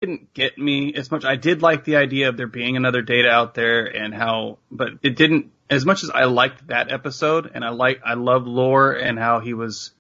didn't get me as much. I did like the idea of there being another Data out there but it didn't, as much as I liked that episode, and I love Lore and how his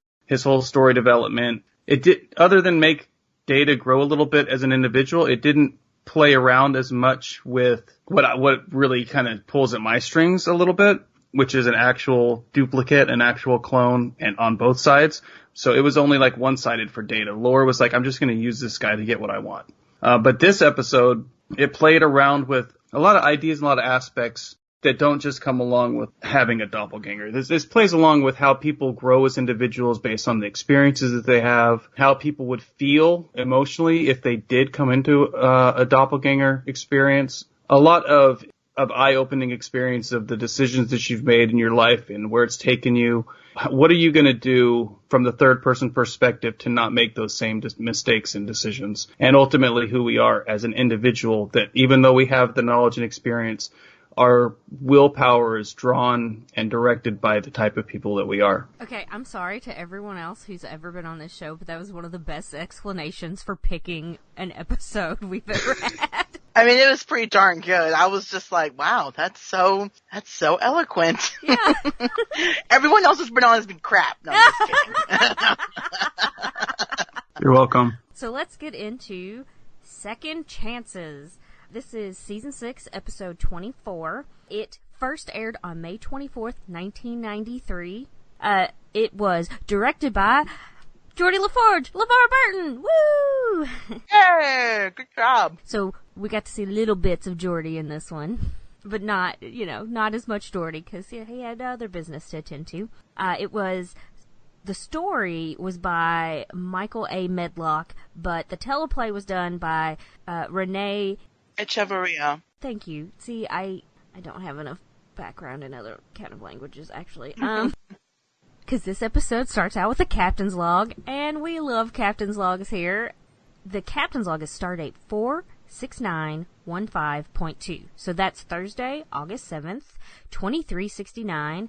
whole story development. It did, other than make Data grow a little bit as an individual, it didn't play around as much with what really kind of pulls at my strings a little bit, which is an actual duplicate, an actual clone, and on both sides. So it was only like one-sided for Data. Lore was like, I'm just going to use this guy to get what I want. But this episode, it played around with a lot of ideas and a lot of aspects that don't just come along with having a doppelganger. This plays along with how people grow as individuals based on the experiences that they have, how people would feel emotionally if they did come into a doppelganger experience. A lot of eye-opening experience of the decisions that you've made in your life and where it's taken you. What are you going to do from the third-person perspective to not make those same mistakes and decisions? And ultimately who we are as an individual, that even though we have the knowledge and experience, our willpower is drawn and directed by the type of people that we are. Okay, I'm sorry to everyone else who's ever been on this show, but that was one of the best explanations for picking an episode we've ever had. I mean, it was pretty darn good. I was just like, wow, that's so eloquent. Yeah. Everyone else who's been on has been crap. No, I'm just kidding. You're welcome. So let's get into Second Chances. This is Season 6, Episode 24. It first aired on May 24th, 1993. It was directed by Geordie LaForge, LeVar Burton. Woo! Yay! Good job. So we got to see little bits of Geordie in this one, but not as much Geordie because he had other business to attend to. The story was by Michael A. Medlock, but the teleplay was done by Renee Echevarria. Thank you. See, I don't have enough background in other kind of languages, actually. Because this episode starts out with a captain's log, and we love captain's logs here. The captain's log is stardate 46915.2. So that's Thursday, August 7th, 2369,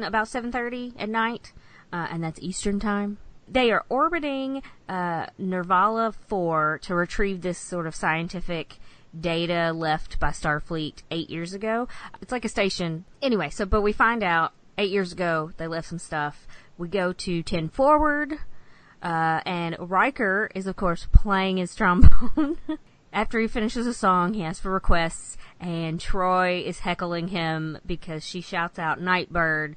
about 7:30 at night, and that's Eastern time. They are orbiting Nervala 4 to retrieve this sort of scientific data left by Starfleet 8 years ago. It's like a station. Anyway, but we find out 8 years ago they left some stuff. We go to 10 forward, and Riker is, of course, playing his trombone. After he finishes a song, he asks for requests, and Troy is heckling him because she shouts out Nightbird.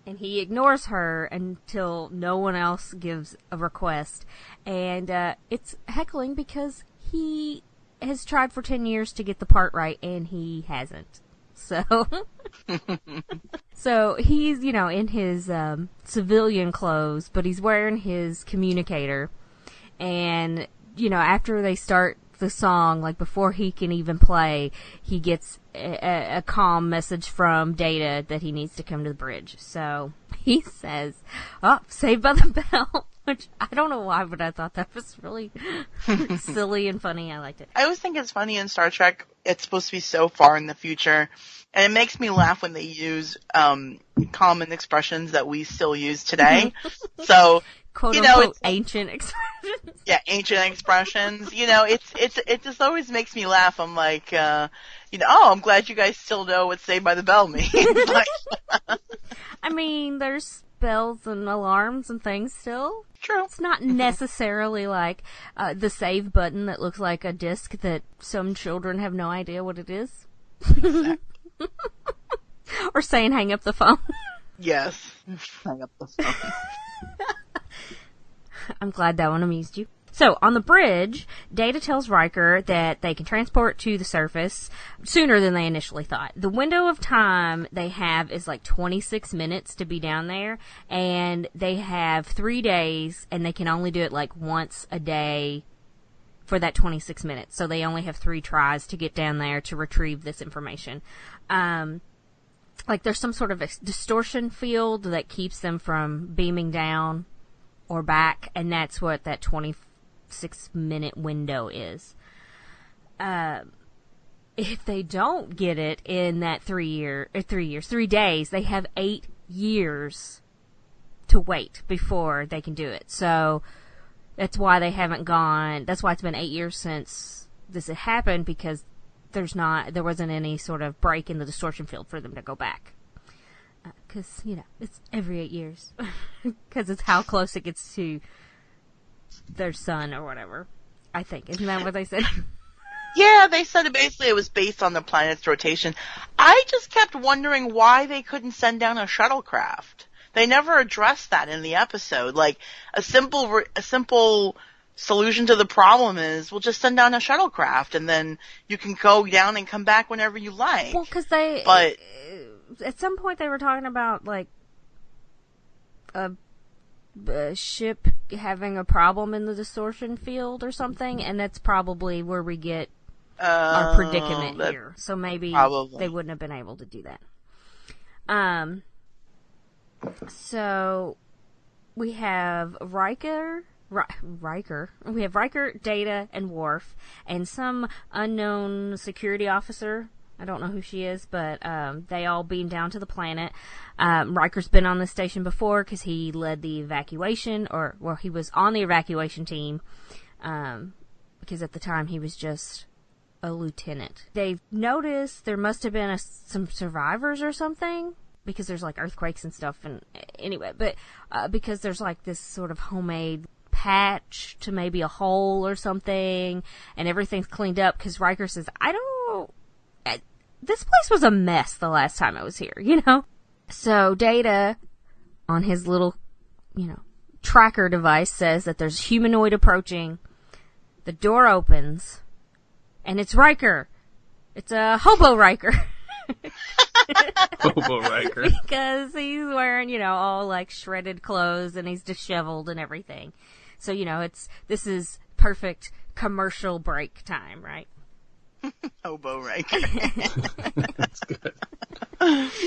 And he ignores her until no one else gives a request. And it's heckling because he has tried for 10 years to get the part right, and he hasn't. So, so he's, in his civilian clothes, but he's wearing his communicator. And, after they start the song, like before he can even play, he gets a calm message from Data that he needs to come to the bridge. So he says, Saved by the Bell, which I don't know why, but I thought that was really silly and funny. I liked it. I always think it's funny in Star Trek, it's supposed to be so far in the future, and it makes me laugh when they use common expressions that we still use today. So, quote unquote ancient expressions. Yeah, ancient expressions. It just always makes me laugh. I'm like, I'm glad you guys still know what Saved by the Bell means. I mean, there's bells and alarms and things still. True. It's not necessarily like the save button that looks like a disc that some children have no idea what it is. Exactly. Or saying hang up the phone. Yes. Hang up the phone. I'm glad that one amused you. So, on the bridge, Data tells Riker that they can transport to the surface sooner than they initially thought. The window of time they have is like 26 minutes to be down there, and they have 3 days, and they can only do it like once a day for that 26 minutes. So they only have 3 tries to get down there to retrieve this information. Like there's some sort of a distortion field that keeps them from beaming down or back, and that's what that 26-minute window is. If they don't get it in that 3 days, they have 8 years to wait before they can do it. So That's why they haven't gone. That's why it's been 8 years since this had happened, because there wasn't any sort of break in the distortion field for them to go back. Because, it's every 8 years. Because it's how close it gets to their sun or whatever, I think. Isn't that what they said? Yeah, they said it was based on the planet's rotation. I just kept wondering why they couldn't send down a shuttlecraft. They never addressed that in the episode. Like, a simple solution to the problem is, we'll just send down a shuttlecraft, and then you can go down and come back whenever you like. Well, because at some point they were talking about, like, a ship having a problem in the distortion field or something, and that's probably where we get our predicament here. So maybe they wouldn't have been able to do that. So we have Riker. We have Riker, Data, and Worf, and some unknown security officer. I don't know who she is, but they all beam down to the planet. Riker's been on this station before because he led the evacuation, he was on the evacuation team, because at the time he was just a lieutenant. They've noticed there must have been some survivors or something, because there's like earthquakes and stuff, and anyway, but because there's like this sort of homemade patch to maybe a hole or something, and everything's cleaned up, because Riker says, this place was a mess the last time I was here, So Data, on his little, tracker device, says that there's humanoid approaching. The door opens, and it's Riker. It's a hobo Riker. Hobo Riker. Because he's wearing, all like shredded clothes, and he's disheveled and everything. So, this is perfect commercial break time, right? Hobo Riker. That's good.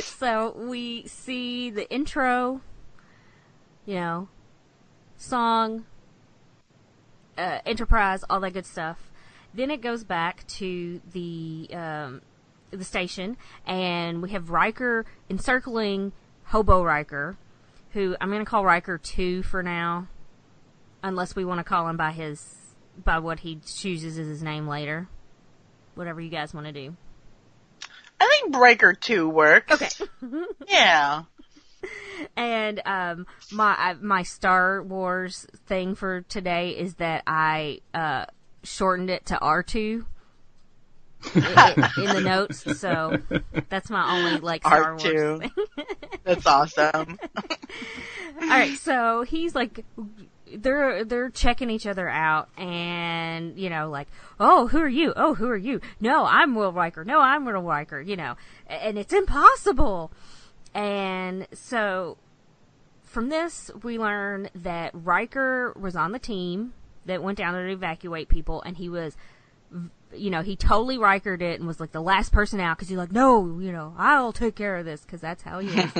So we see the intro, song, Enterprise, all that good stuff. Then it goes back to the station, and we have Riker encircling Hobo Riker, who I'm going to call Riker 2 for now, unless we want to call him by what he chooses as his name later. Whatever you guys want to do. I think Riker 2 works. Okay. Yeah. And my Star Wars thing for today is that I shortened it to R2 in the notes, so that's my only Star R2. Wars thing. That's awesome. All right, so he's like, they're checking each other out, and oh, who are you? Oh, who are you? No, I'm Will Riker. No, I'm Will Riker. And it's impossible. And so from this, we learn that Riker was on the team that went down there to evacuate people, and he was, he totally Rikered it and was like the last person out, because he's like, no, I'll take care of this, because that's how he is.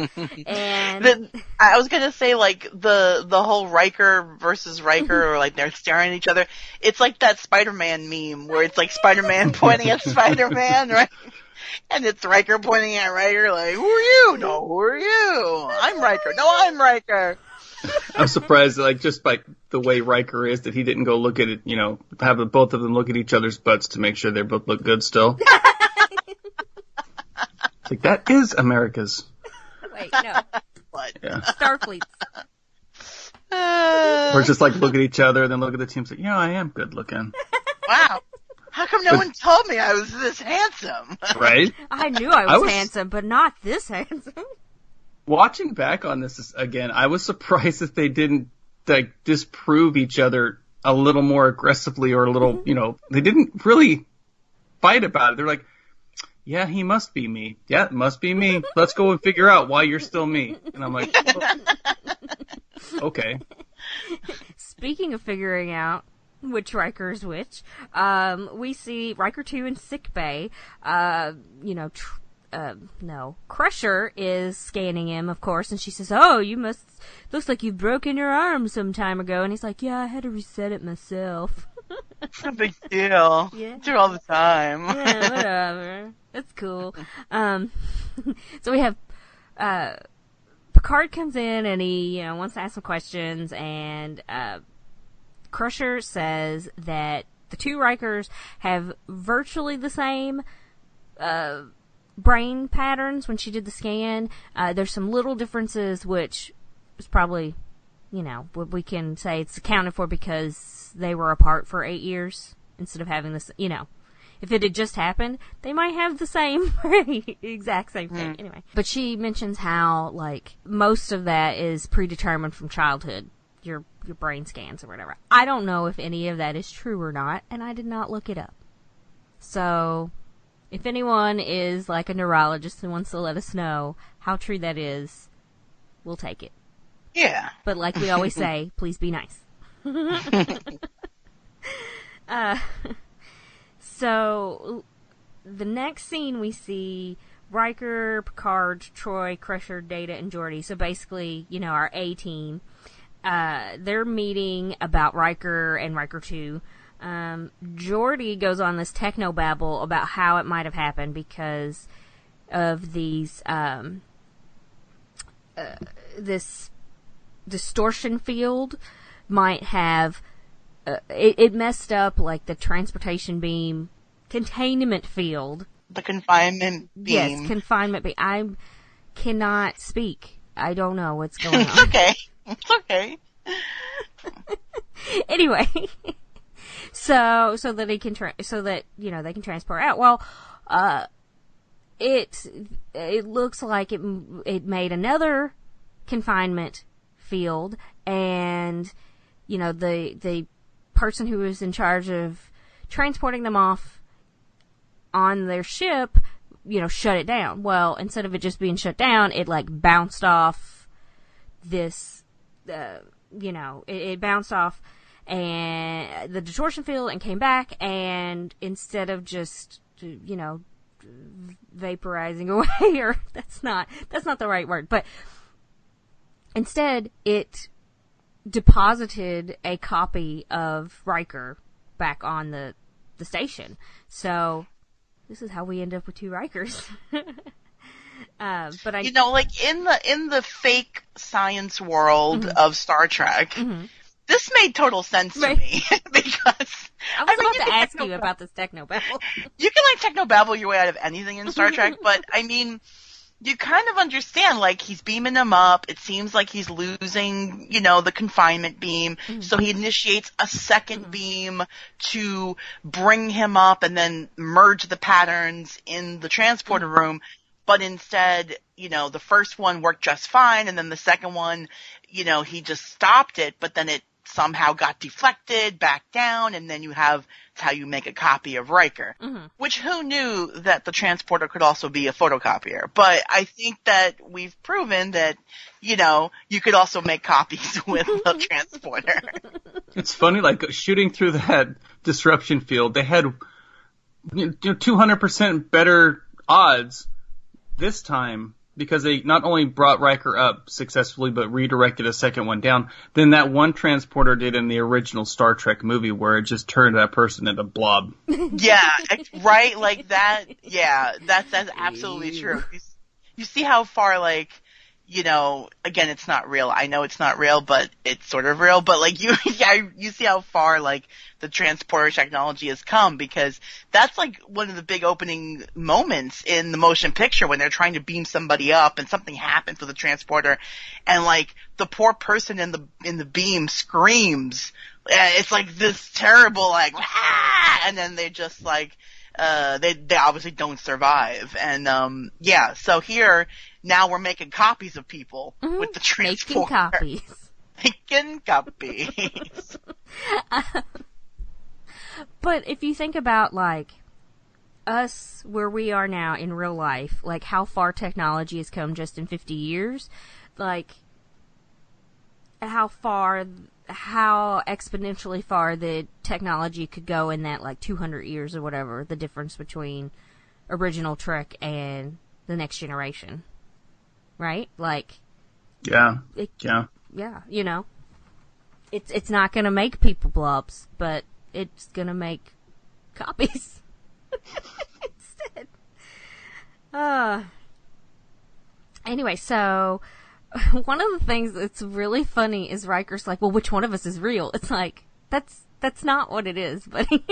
And I was gonna say, the whole Riker versus Riker, or they're staring at each other. It's like that Spider-Man meme where it's like Spider-Man pointing at Spider-Man, right? And it's Riker pointing at Riker, like, who are you? No, who are you? I'm Riker. No, I'm Riker. I'm surprised, just by the way Riker is, that he didn't go look at it, have both of them look at each other's butts to make sure they both look good still. It's that is America's. Wait, no. What? Yeah. Starfleet's. Or just look at each other and then look at the team and say, I am good looking. Wow. How come no one told me I was this handsome? Right? I knew I was handsome, but not this handsome. Watching back on this again, I was surprised that they didn't disprove each other a little more aggressively, or a little, they didn't really fight about it. They're like, yeah, he must be me. Yeah, it must be me. Let's go and figure out why you're still me. And I'm like, okay. Speaking of figuring out which Riker is which, we see Riker 2 in sickbay. Crusher is scanning him, of course, and she says, oh, looks like you've broken your arm some time ago. And he's like, yeah, I had to reset it myself. No big deal. Yeah. Do it all the time. Yeah, whatever. That's cool. So we have, Picard comes in, and he, wants to ask some questions, and, Crusher says that the two Rikers have virtually the same brain patterns when she did the scan. There's some little differences, which is probably, we can say it's accounted for because they were apart for 8 years instead of having this, If it had just happened, they might have the same, exact same thing. Anyway. But she mentions how, most of that is predetermined from childhood, your brain scans or whatever. I don't know if any of that is true or not, and I did not look it up. So, if anyone is a neurologist and wants to let us know how true that is, we'll take it. Yeah. But like we always say, please be nice. So, the next scene we see Riker, Picard, Troy, Crusher, Data, and Geordi. So basically, our A team. They're meeting about Riker and Riker 2. Geordi goes on this technobabble about how it might have happened because of these, this distortion field might have, it messed up, the transportation beam containment field. The confinement beam. Yes, confinement beam. I cannot speak. I don't know what's going on. It's okay. It's okay. Anyway, so that they can they can transport out. Well, it looks like it made another confinement field, and the person who was in charge of transporting them off on their ship, shut it down. Well, instead of it just being shut down, it bounced off this. It bounced off and the distortion field and came back, and instead of just, vaporizing away, or that's not the right word, but instead it deposited a copy of Riker back on the station. So this is how we end up with two Rikers. But in the fake science world of Star Trek, this made total sense to me because I was about to ask you about this technobabble. You can technobabble your way out of anything in Star Trek, but you kind of understand, he's beaming them up. It seems like he's losing, the confinement beam. So he initiates a second beam to bring him up and then merge the patterns in the transporter room. But instead, the first one worked just fine, and then the second one, he just stopped it, but then it somehow got deflected back down, and then that's how you make a copy of Riker. Which, who knew that the transporter could also be a photocopier? But I think that we've proven that, you could also make copies with a transporter. It's funny, shooting through that disruption field, they had 200% better odds this time, because they not only brought Riker up successfully, but redirected a second one down, than that one transporter did in the original Star Trek movie, where it just turned that person into a blob. Yeah, right? That, yeah, that's absolutely true. You see how far, again, it's not real. I know it's not real, but it's sort of real. But, you see how far, the transporter technology has come, because that's, one of the big opening moments in the motion picture when they're trying to beam somebody up and something happens with the transporter, and, the poor person in the beam screams. It's, this terrible, ah! And then they just, they obviously don't survive. And, so here, now we're making copies of people with the transporter. Making copies. But if you think about, us, where we are now in real life, how far technology has come just in 50 years, how exponentially far the technology could go in that, 200 years or whatever, the difference between original Trek and the Next Generation. Right? Yeah. Yeah, It's not gonna make people blobs, but it's gonna make copies. Instead. Anyway, so one of the things that's really funny is Riker's well, which one of us is real? It's That's not what it is, buddy.